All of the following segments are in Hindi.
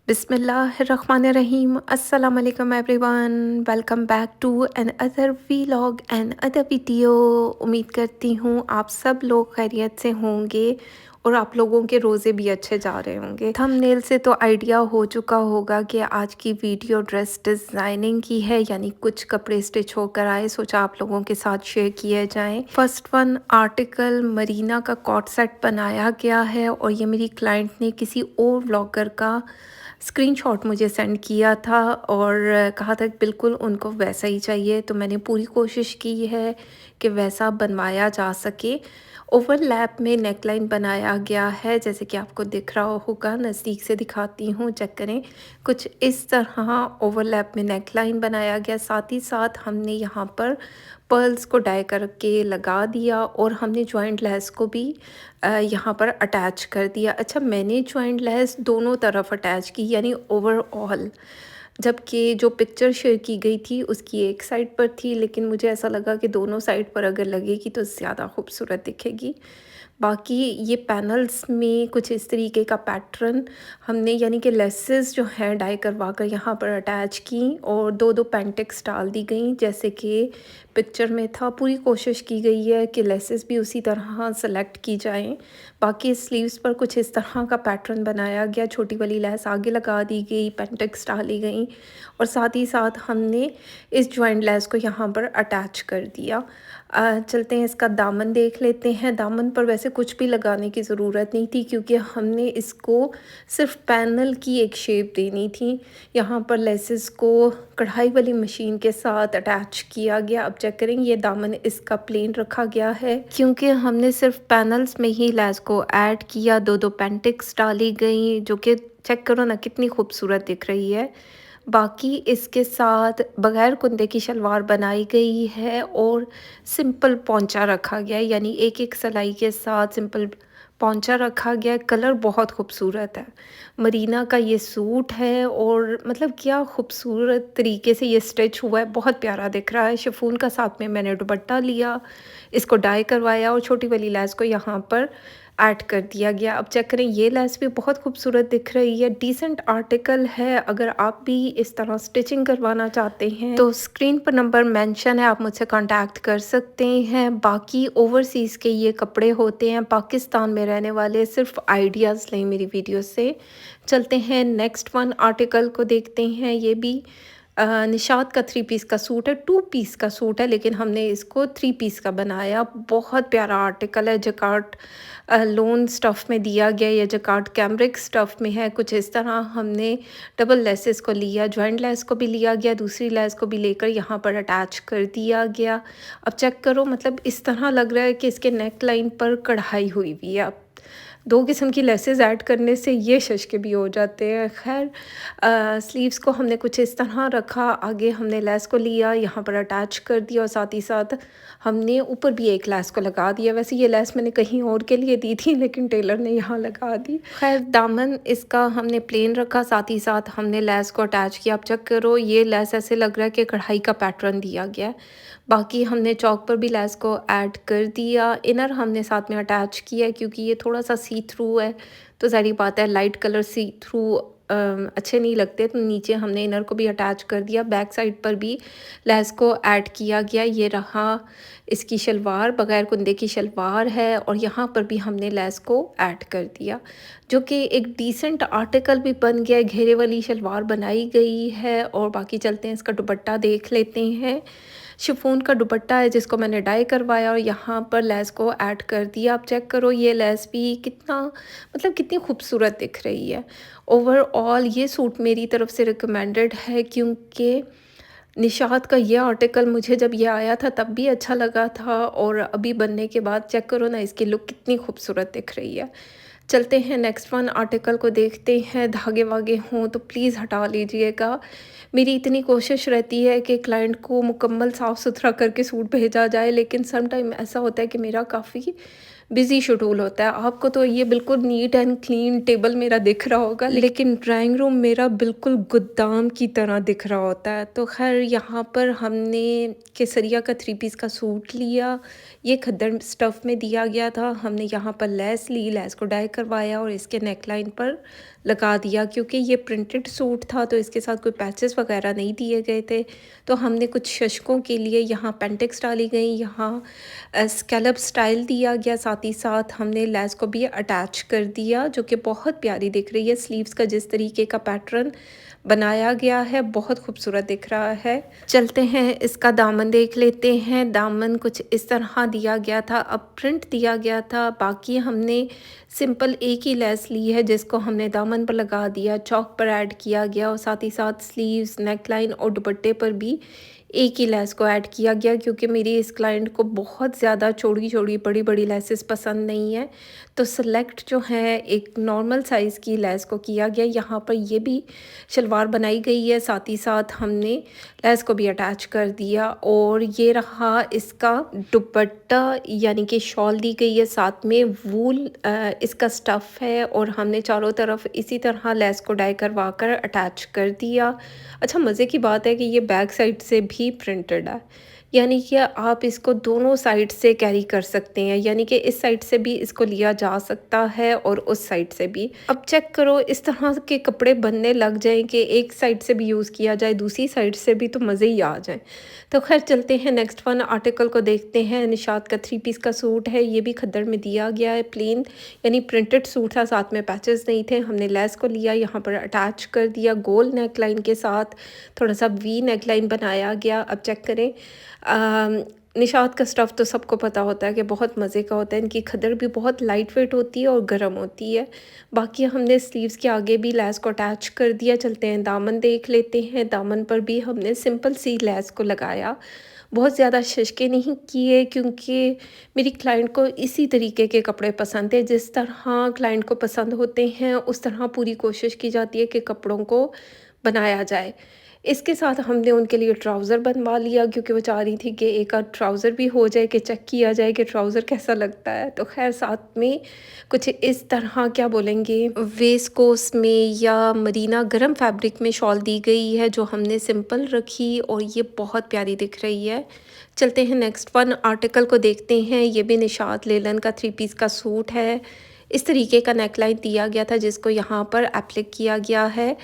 बिस्मिल्लाहिर्रहमानिर्रहीम अस्सलाम वालेकुम everyone. Welcome back to another vlog and other video. उम्मीद करती हूँ आप सब लोग खैरियत से होंगे और आप लोगों के रोज़े भी अच्छे जा रहे होंगे। थंबनेल से तो आइडिया हो चुका होगा कि आज की वीडियो ड्रेस डिज़ाइनिंग की है, यानी कुछ कपड़े स्टिच होकर आए, सोचा आप लोगों के साथ शेयर किए जाएं। फर्स्ट वन आर्टिकल मरीना का कॉट सेट बनाया गया है और ये मेरी क्लाइंट ने किसी और व्लॉगर का स्क्रीनशॉट मुझे सेंड किया था और कहा था कि बिल्कुल उनको वैसा ही चाहिए, तो मैंने पूरी कोशिश की है कि वैसा बनवाया जा सके। ओवरलैप में नेकलाइन बनाया गया है, जैसे कि आपको दिख रहा होगा, नज़दीक से दिखाती हूँ, चेक करें। कुछ इस तरह ओवरलैप में नेकलाइन बनाया गया, साथ ही साथ हमने यहाँ पर पर्ल्स को डाई करके लगा दिया और हमने जॉइंट लेस को भी यहाँ पर अटैच कर दिया। अच्छा, मैंने जॉइंट लेस दोनों तरफ अटैच की, यानी ओवरऑल, जबकि जो पिक्चर शेयर की गई थी उसकी एक साइड पर थी, लेकिन मुझे ऐसा लगा कि दोनों साइड पर अगर लगेगी तो ज़्यादा खूबसूरत दिखेगी। बाकी ये पैनल्स में कुछ इस तरीके का पैटर्न हमने, यानी कि लेसेस जो हैं डाई करवा कर यहाँ पर अटैच की और दो दो पेंटिक्स डाल दी गई, जैसे कि पिक्चर में था। पूरी कोशिश की गई है कि लेसेस भी उसी तरह सेलेक्ट की जाएं। बाकी स्लीव्स पर कुछ इस तरह का पैटर्न बनाया गया, छोटी वाली लेस आगे लगा दी गई, पेंटिक्स डाली गई और साथ ही साथ हमने इस जॉइंट लेस को यहाँ पर अटैच कर दिया। चलते हैं, इसका दामन देख लेते हैं। दामन पर वैसे कुछ भी लगाने की ज़रूरत नहीं थी, क्योंकि हमने इसको सिर्फ पैनल की एक शेप देनी थी। यहाँ पर लेसेस को कढ़ाई वाली मशीन के साथ अटैच किया गया। अब चेक करें, ये दामन इसका प्लेन रखा गया है, क्योंकि हमने सिर्फ पैनल्स में ही लेस को ऐड किया। दो दो पेंटिक्स डाली गई, जो कि चेक करो ना कितनी खूबसूरत दिख रही है। बाकी इसके साथ बग़ैर कुंदे की शलवार बनाई गई है और सिंपल पोंचा रखा गया है, यानी एक एक सिलाई के साथ सिंपल पोंचा रखा गया है। कलर बहुत खूबसूरत है। मरीना का ये सूट है और मतलब क्या खूबसूरत तरीके से ये स्टिच हुआ है, बहुत प्यारा दिख रहा है। शिफॉन का साथ में मैंने दुपट्टा लिया, इसको डाई करवाया और छोटी वाली लेस को यहाँ पर ऐड कर दिया गया। अब चेक करें, ये लेस भी बहुत खूबसूरत दिख रही है। डिसेंट आर्टिकल है। अगर आप भी इस तरह स्टिचिंग करवाना चाहते हैं तो स्क्रीन पर नंबर मेंशन है, आप मुझसे कांटेक्ट कर सकते हैं। बाकी ओवरसीज़ के ये कपड़े होते हैं, पाकिस्तान में रहने वाले सिर्फ आइडियाज़ लें मेरी वीडियो से। चलते हैं नेक्स्ट वन आर्टिकल को देखते हैं। ये भी निशात का 3 पीस का सूट है, 2 पीस का सूट है, लेकिन हमने इसको 3 पीस का बनाया। बहुत प्यारा आर्टिकल है। जकार्ड लोन स्टफ़ में दिया गया, या जकार्ड कैमरिक स्टफ़ में है। कुछ इस तरह हमने डबल लेसेस को लिया, जॉइंट लेस को भी लिया गया, दूसरी लेस को भी लेकर यहाँ पर अटैच कर दिया गया। अब चेक करो, मतलब इस तरह लग रहा है कि इसके नेक लाइन पर कढ़ाई हुई हुई है। अब दो किस्म की लेसेस ऐड करने से ये शश भी हो जाते हैं। खैर, स्लीव्स को हमने कुछ इस तरह रखा, आगे हमने लेस को लिया, यहाँ पर अटैच कर दिया और साथ ही साथ हमने ऊपर भी एक लेस को लगा दिया। वैसे ये लेस मैंने कहीं और के लिए दी थी, लेकिन टेलर ने यहाँ लगा दी। खैर, दामन इसका हमने प्लेन रखा, साथ ही साथ हमने लेस को अटैच किया। अब चेक करो, ये लेस ऐसे लग रहा है कि कढ़ाई का पैटर्न दिया गया है। बाकी हमने चौक पर भी लेस को ऐड कर दिया। इनर हमने साथ में अटैच किया है, क्योंकि ये थोड़ा सा सी थ्रू है, तो ज़ाहिर बात है लाइट कलर सी थ्रू अच्छे नहीं लगते, तो नीचे हमने इनर को भी अटैच कर दिया। बैक साइड पर भी लेस को ऐड किया गया। ये रहा इसकी शलवार, बग़ैर कुंदे की शलवार है और यहाँ पर भी हमने लेस को ऐड कर दिया, जो कि एक डिसेंट आर्टिकल भी बन गया है। घेरे वाली शलवार बनाई गई है। और बाकी चलते हैं, इसका दुपट्टा देख लेते हैं। शिफॉन का दुपट्टा है, जिसको मैंने डाई करवाया और यहाँ पर लेस को ऐड कर दिया। आप चेक करो, ये लेस भी कितना, मतलब कितनी खूबसूरत दिख रही है। ओवरऑल ये सूट मेरी तरफ से रिकमेंडेड है, क्योंकि निशात का ये आर्टिकल मुझे जब ये आया था तब भी अच्छा लगा था, और अभी बनने के बाद चेक करो ना, इसकी लुक कितनी खूबसूरत दिख रही है। चलते हैं नेक्स्ट वन आर्टिकल को देखते हैं। धागे वागे हों तो प्लीज़ हटा लीजिएगा। मेरी इतनी कोशिश रहती है कि क्लाइंट को मुकम्मल साफ़ सुथरा करके सूट भेजा जाए, लेकिन सम टाइम ऐसा होता है कि मेरा काफ़ी बिज़ी शेड्यूल होता है। आपको तो ये बिल्कुल नीट एंड क्लीन टेबल मेरा दिख रहा होगा, लेकिन ड्राइंग रूम मेरा बिल्कुल गोदाम की तरह दिख रहा होता है। तो खैर, यहाँ पर हमने केसरिया का 3 पीस का सूट लिया। ये खद्दर स्टफ़ में दिया गया था। हमने यहाँ पर लेस ली, लेस को डाई करवाया और इसके नेक लाइन पर लगा दिया, क्योंकि ये प्रिंटेड सूट था तो इसके साथ कोई पैचेस वगैरह नहीं दिए गए थे। तो हमने कुछ शशकों के लिए यहाँ पेंटेक्स डाली गई, यहाँ स्कैलप स्टाइल दिया गया, साथ ही साथ हमने लेस को भी अटैच कर दिया जो कि बहुत प्यारी दिख रही है। स्लीव्स का जिस तरीके का पैटर्न बनाया गया है बहुत खूबसूरत दिख रहा है। चलते हैं इसका दामन देख लेते हैं। दामन कुछ इस तरह दिया गया था, अब प्रिंट दिया गया था। बाकी हमने सिंपल एक ही लेस ली है जिसको हमने दामन पर लगा दिया, चौक पर ऐड किया गया और साथ ही साथ स्लीव्स, नेकलाइन और दुपट्टे पर भी एक ही लेस को ऐड किया गया, क्योंकि मेरी इस क्लाइंट को बहुत ज़्यादा चौड़ी चौड़ी बड़ी बड़ी लेसेस पसंद नहीं है। तो सेलेक्ट जो है एक नॉर्मल साइज़ की लेस को किया गया। यहाँ पर ये भी शलवार बनाई गई है, साथ ही साथ हमने लेस को भी अटैच कर दिया। और ये रहा इसका दुपट्टा, यानी कि शॉल दी गई है, साथ में वूल इसका स्टफ़ है और हमने चारों तरफ इसी तरह लेस को डाई करवा कर अटैच कर दिया। अच्छा, मज़े की बात है कि ये बैक साइड से भी प्रिंटेड है, यानी कि आप इसको दोनों साइड से कैरी कर सकते हैं, यानी कि इस साइड से भी इसको लिया जा सकता है और उस साइड से भी। अब चेक करो, इस तरह के कपड़े बनने लग जाएं कि एक साइड से भी यूज़ किया जाए, दूसरी साइड से भी, तो मज़े ही आ जाएं। तो खैर चलते हैं नेक्स्ट वन आर्टिकल को देखते हैं। निशात का 3 पीस का सूट है, ये भी खद्दर में दिया गया है, प्लेन यानी प्रिंटेड सूट था, साथ में पैचेस नहीं थे। हमने लेस को लिया, यहाँ पर अटैच कर दिया गोल नेक लाइन के साथ, थोड़ा सा वी नेक लाइन बनाया गया। अब चेक करें, निशात का स्टफ़ तो सबको पता होता है कि बहुत मज़े का होता है। इनकी खद्दर भी बहुत लाइट वेट होती है और गर्म होती है। बाकी हमने स्लीव्स के आगे भी लेस को अटैच कर दिया। चलते हैं दामन देख लेते हैं। दामन पर भी हमने सिंपल सी लेस को लगाया, बहुत ज़्यादा शशके नहीं किए, क्योंकि मेरी क्लाइंट को इसी तरीके के कपड़े पसंद है। जिस तरह क्लाइंट को पसंद होते हैं उस तरह पूरी कोशिश की जाती है कि कपड़ों को बनाया जाए। इसके साथ हमने उनके लिए ट्राउज़र बनवा लिया, क्योंकि वो चाह रही थी कि एक आध ट्राउज़र भी हो जाए, कि चेक किया जाए कि ट्राउज़र कैसा लगता है। तो खैर साथ में कुछ इस तरह, क्या बोलेंगे, वेस्कोस में या मरीना गर्म फैब्रिक में शॉल दी गई है जो हमने सिंपल रखी और ये बहुत प्यारी दिख रही है। चलते हैं नेक्स्ट वन आर्टिकल को देखते हैं। ये भी निशात लेलन का 3 पीस का सूट है। इस तरीके का नेकलाइन दिया गया था जिसको यहाँ पर एप्लिक किया गया है।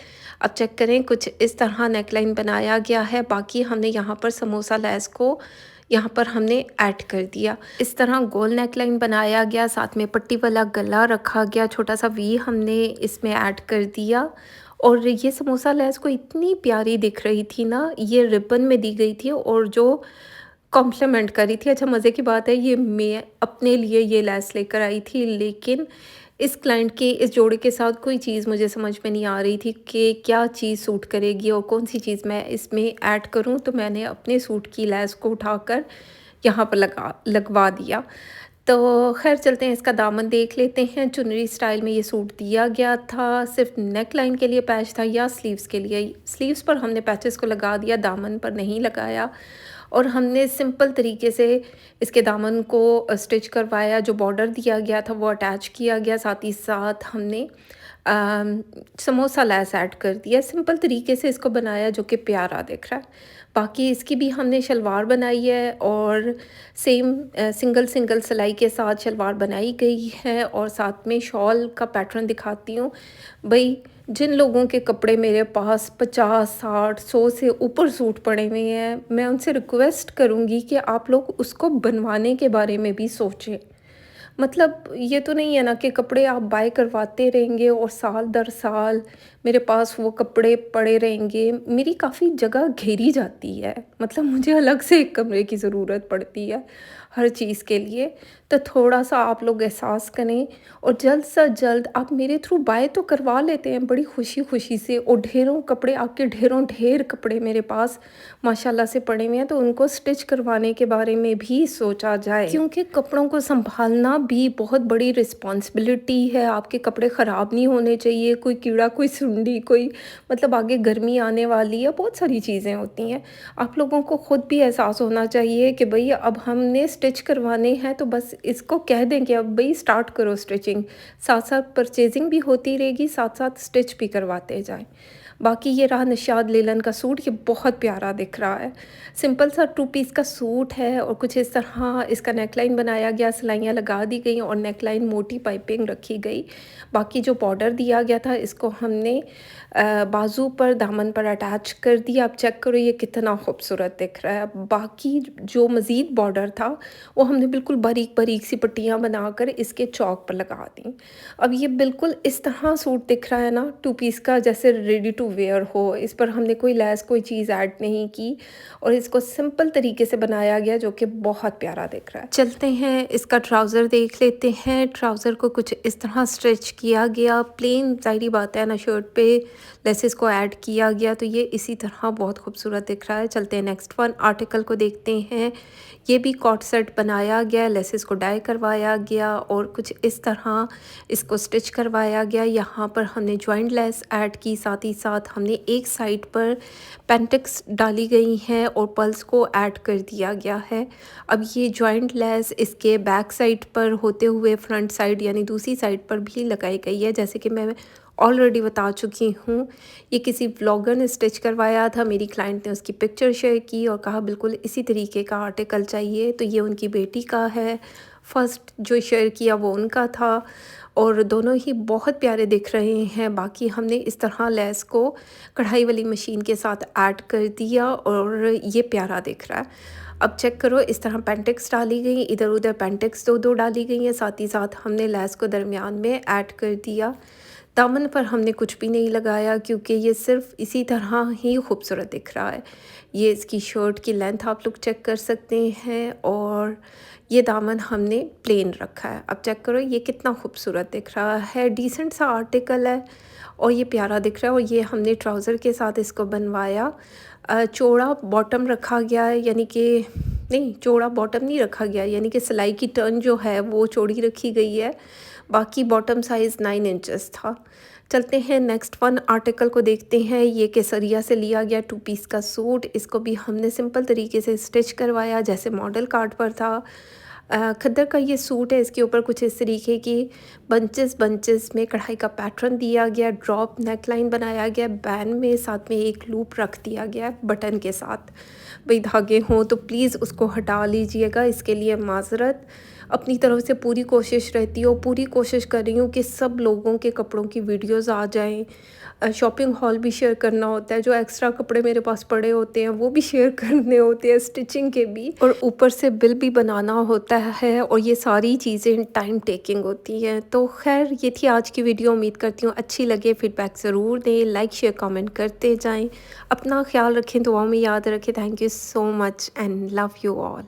अब चेक करें, कुछ इस तरह नेकलाइन बनाया गया है। बाकी हमने यहाँ पर समोसा लेस को यहाँ पर हमने ऐड कर दिया। इस तरह गोल नेकलाइन बनाया गया, साथ में पट्टी वाला गला रखा गया, छोटा सा वी हमने इसमें ऐड कर दिया। और ये समोसा लेस को इतनी प्यारी दिख रही थी ना, ये रिबन में दी गई थी और जो कॉम्प्लीमेंट करी थी। अच्छा, मज़े की बात है, ये मैं अपने लिए ये लेस लेकर आई थी, लेकिन इस क्लाइंट के इस जोड़े के साथ कोई चीज़ मुझे समझ में नहीं आ रही थी कि क्या चीज़ सूट करेगी और कौन सी चीज़ मैं इसमें ऐड करूं। तो मैंने अपने सूट की लेस को उठाकर यहाँ पर लगवा दिया। तो खैर चलते हैं, इसका दामन देख लेते हैं। चुनरी स्टाइल में ये सूट दिया गया था, सिर्फ नेक लाइन के लिए पैच था या स्लीव्स के लिए। स्लीव्स पर हमने पैचेस को लगा दिया, दामन पर नहीं लगाया। और हमने सिंपल तरीके से इसके दामन को स्टिच करवाया, जो बॉर्डर दिया गया था वो अटैच किया गया, साथ ही साथ हमने समोसा लेस ऐड कर दिया। सिंपल तरीके से इसको बनाया जो कि प्यारा दिख रहा है। बाकी इसकी भी हमने शलवार बनाई है और सेम सिंगल सिंगल सिलाई के साथ शलवार बनाई गई है। और साथ में शॉल का पैटर्न दिखाती हूँ। भाई, जिन लोगों के कपड़े मेरे पास 50, 60, 100 से ऊपर सूट पड़े हुए हैं, मैं उनसे रिक्वेस्ट करूँगी कि आप लोग उसको बनवाने के बारे में भी सोचें। मतलब ये तो नहीं है ना कि कपड़े आप बाय करवाते रहेंगे और साल दर साल मेरे पास वो कपड़े पड़े रहेंगे। मेरी काफ़ी जगह घेरी जाती है, मतलब मुझे अलग से एक कमरे की ज़रूरत पड़ती है हर चीज़ के लिए। तो थोड़ा सा आप लोग एहसास करें और जल्द से जल्द आप मेरे थ्रू बाय तो करवा लेते हैं बड़ी खुशी खुशी से। और ढेरों कपड़े, आपके ढेरों ढेर कपड़े मेरे पास माशाल्लाह से पड़े हुए हैं, तो उनको स्टिच करवाने के बारे में भी सोचा जाए, क्योंकि कपड़ों को संभालना भी बहुत बड़ी रिस्पॉन्सिबिलिटी है। आपके कपड़े ख़राब नहीं होने चाहिए, कोई कीड़ा कोई ठंडी, कोई मतलब आगे गर्मी आने वाली है, बहुत सारी चीज़ें होती हैं। आप लोगों को खुद भी एहसास होना चाहिए कि भई अब हमने स्टिच करवाने हैं तो बस इसको कह दें कि अब भई स्टार्ट करो स्टिचिंग। साथ-साथ परचेज़िंग भी होती रहेगी, साथ-साथ स्टिच भी करवाते जाएँ। बाकी ये रहा निशाद लिनन का सूट, ये बहुत प्यारा दिख रहा है। सिंपल सा 2 पीस का सूट है और कुछ इस तरह इसका नेकलाइन बनाया गया, सिलाइयाँ लगा दी गई और नेकलाइन मोटी पाइपिंग रखी गई। बाकी जो बॉर्डर दिया गया था इसको हमने बाजू पर, दामन पर अटैच कर दिया। आप चेक करो ये कितना खूबसूरत दिख रहा है। बाकी जो मज़ीद बॉर्डर था वो हमने बिल्कुल बारीक-बारीक सी पट्टियाँ बनाकर इसके चौक पर लगा दी। अब ये बिल्कुल इस तरह सूट दिख रहा है ना 2 पीस का, जैसे रेडी टू वेयर हो। इस पर हमने कोई लैस कोई चीज़ ऐड नहीं की और इसको सिंपल तरीके से बनाया गया जो कि बहुत प्यारा दिख रहा है। चलते हैं इसका ट्राउज़र देख लेते हैं। ट्राउज़र को कुछ इस तरह स्ट्रेच किया गया, प्लेन ज़ाहिर बात है ना, शर्ट पे लेसेस को ऐड किया गया तो ये इसी तरह बहुत खूबसूरत दिख रहा है। चलते हैं नेक्स्ट वन आर्टिकल को देखते हैं। ये भी कॉट सेट बनाया गया, लेसेस को डाई करवाया गया और कुछ इस तरह इसको स्टिच करवाया गया। यहाँ पर हमने जॉइंट लेस ऐड की, साथ ही साथ हमने एक साइड पर पेंटिक्स डाली गई हैं और पल्स को ऐड कर दिया गया है। अब ये जॉइंट लेस इसके बैक साइड पर होते हुए फ्रंट साइड यानी दूसरी साइड पर भी लगाई गई है, जैसे कि मैं ऑलरेडी बता चुकी हूँ। ये किसी व्लॉगर ने स्टिच करवाया था, मेरी क्लाइंट ने उसकी पिक्चर शेयर की और कहा बिल्कुल इसी तरीके का आर्टिकल चाहिए, तो ये उनकी बेटी का है। फर्स्ट जो शेयर किया वो उनका था और दोनों ही बहुत प्यारे दिख रहे हैं। बाकी हमने इस तरह लेस को कढ़ाई वाली मशीन के साथ ऐड कर दिया और ये प्यारा दिख रहा है। अब चेक करो इस तरह पेंटिक्स डाली गई, इधर उधर पेंटिक्स दो दो डाली गई हैं, साथ ही साथ हमने लेस को दरमियान में ऐड कर दिया। दामन पर हमने कुछ भी नहीं लगाया क्योंकि ये सिर्फ इसी तरह ही खूबसूरत दिख रहा है। ये इसकी शर्ट की लेंथ आप लोग चेक कर सकते हैं और ये दामन हमने प्लेन रखा है। अब चेक करो ये कितना खूबसूरत दिख रहा है, डिसेंट सा आर्टिकल है और ये प्यारा दिख रहा है। और ये हमने ट्राउज़र के साथ इसको बनवाया। चौड़ा बॉटम रखा गया है, यानी कि नहीं, चौड़ा बॉटम नहीं रखा गया, यानी कि सिलाई की टर्न जो है वो चौड़ी रखी गई है। बाकी बॉटम साइज़ 9 इंचेस था। चलते हैं नेक्स्ट वन आर्टिकल को देखते हैं। ये केसरिया से लिया गया 2 पीस का सूट, इसको भी हमने सिंपल तरीके से स्टिच करवाया जैसे मॉडल कार्ड पर था। खद्दर का ये सूट है, इसके ऊपर कुछ इस तरीके की बंचेस में कढ़ाई का पैटर्न दिया गया, ड्रॉप नेकलाइन बनाया गया, बैन में साथ में एक लूप रख दिया गया बटन के साथ। भाई धागे हों तो प्लीज़ उसको हटा लीजिएगा, इसके लिए माज़रत। अपनी तरफ से पूरी कोशिश रहती है और पूरी कोशिश कर रही हूँ कि सब लोगों के कपड़ों की वीडियोस आ जाएं। शॉपिंग हॉल भी शेयर करना होता है, जो एक्स्ट्रा कपड़े मेरे पास पड़े होते हैं वो भी शेयर करने होते हैं, स्टिचिंग के भी, और ऊपर से बिल भी बनाना होता है और ये सारी चीज़ें टाइम टेकिंग होती हैं। तो खैर ये थी आज की वीडियो, उम्मीद करती हूँ अच्छी लगे। फीडबैक ज़रूर दें, लाइक शेयर कमेंट करते जाएँ। अपना ख्याल रखें, दुआओं में याद रखें। Thank you so much and love you all.